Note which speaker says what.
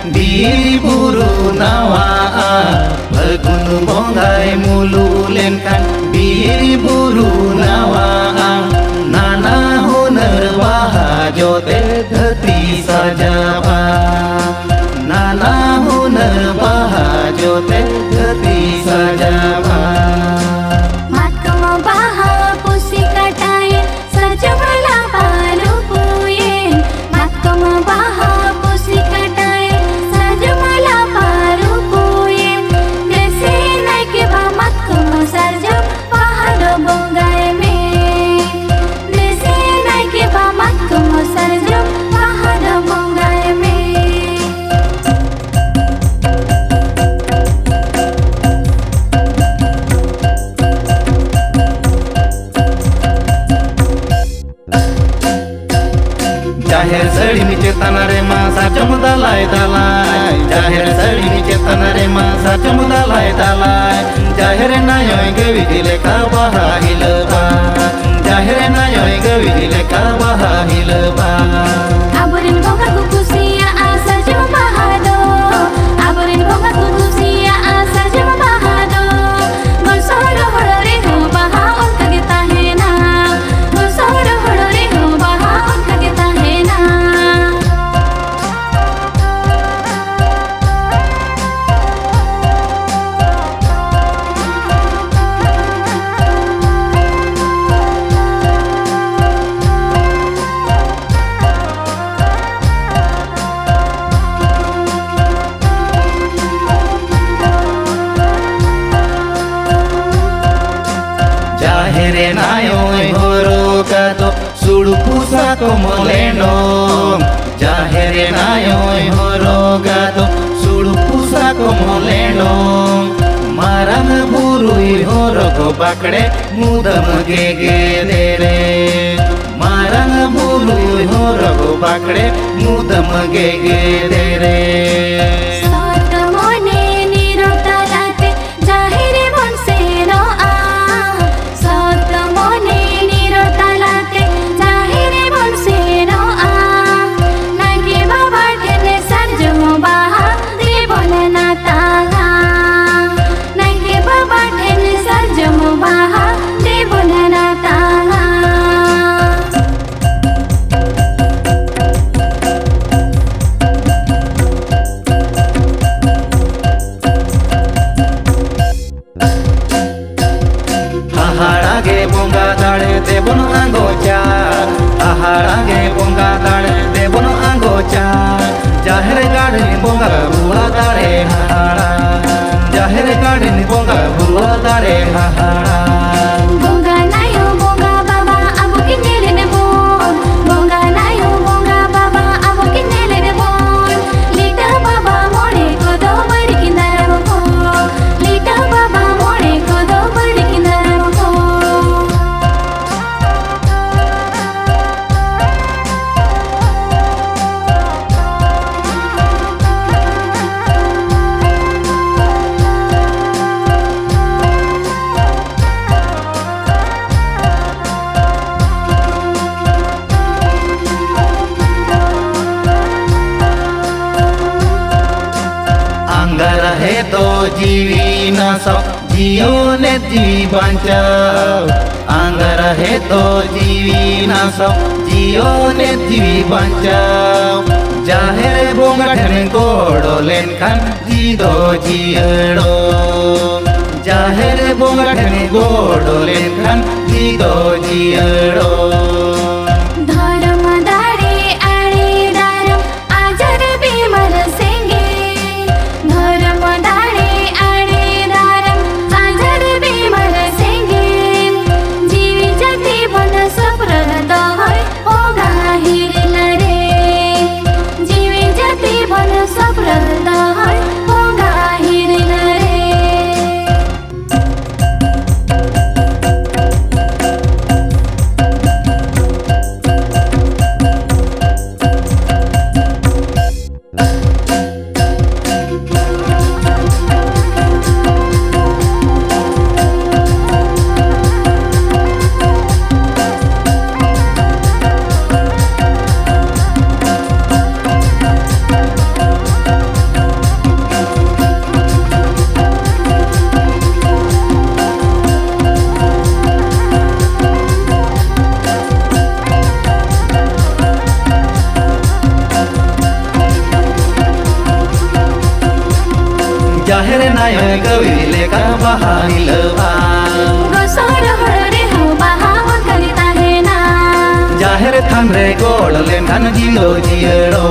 Speaker 1: Biri buru nawa Fagun bongai mulu lenkan Biri buru nawa Nana huner bahajo Teti sajaba Nana huner bahajo Teti sajaba Jahir sari ni cetana re masa dalai dalai Jahir sari ni cetana re masa dalai dalai Jahir na yoy gawi dile ka bahilba Jahir na yoy gawi dile ka bahilba
Speaker 2: Aburin bonga kukusia asa jama bahado Aburin bonga kukusia asa jama bahado Gosoro horore ho baha on kageta hena Gosoro horore ho baha on kageta hena
Speaker 1: Jahire nayoy horo kato sudu pusa como leno Jahire nayoy horo kato sudu pusa como leno Marang burui horo ko bakde mudam gege dere Marang burui horo ko bakde mudam gege dere Aharage bonga dale debono angocha Aharage bonga dale debono angocha Jahir garden bonga bua dale hahara Jahir garden bonga bua dale hahara
Speaker 2: Bonga nayo bonga baba abu kinele ne bon Bonga nayo bonga baba abu kinele ne bon Lita baba more kodo bari kinara ko Lita baba more kodo bari kinara ko
Speaker 1: Anggara he to jiwi na sab jiyo ne jiwi banchao Anggara he to jiwi na sab jiyo ne jiwi banchao Jahir bonga thane godo lenkan jido jiyado Jahir bonga thane godo lenkan jido jiyado
Speaker 2: धर्म दारे आरे दारम आजर बिमल सेंगे धर्म दारे आरे दारम आजर बिमल सेंगे जीवी जाति बन सप्रद है होगा हिरला रे जीवी जाति बन सप्रद है होगा हिरला रे
Speaker 1: जाहेर नायो गवी लेका बाहा हिलबा
Speaker 2: गोसोड़ हड़रे हो बाहा वकली ताहेना
Speaker 1: जाहेर थान रे गोड़ लेन खान जियो जियड़ो